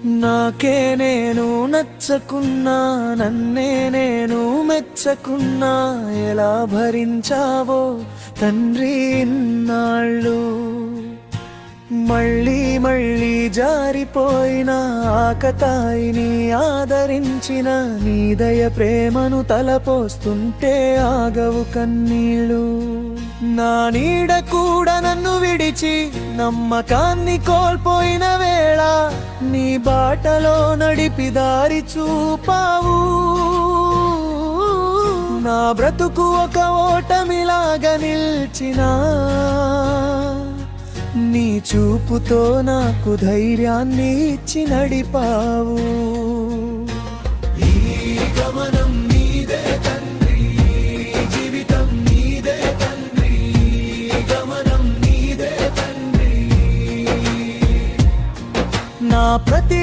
నాకే నేను నచ్చకున్నా, నన్నే నేను మెచ్చకున్నా, ఎలా భరించావో తండ్రి ఇన్నాళ్ళు. మళ్ళీ మళ్ళీ జారిపోయిన ఆకతాయిని ఆదరించిన నీ దయ ప్రేమను తలపోస్తుంటే ఆగవు కన్నీళ్ళు. నా నీడ కూడా నన్ను విడిచి నమ్మకాన్ని కోల్పోయిన వేళ నీ బాటలో నడిపి దారి చూపావు. నా బ్రతుకు ఒక ఓటమిలాగా నిల్చినా నీ చూపుతో నాకు ధైర్యాన్ని ఇచ్చి నడిపావు. ఈ గమనం నీదే తండ్రి, జీవితం నీదే తండ్రి, గమనం నీదే తండ్రి. నా ప్రతి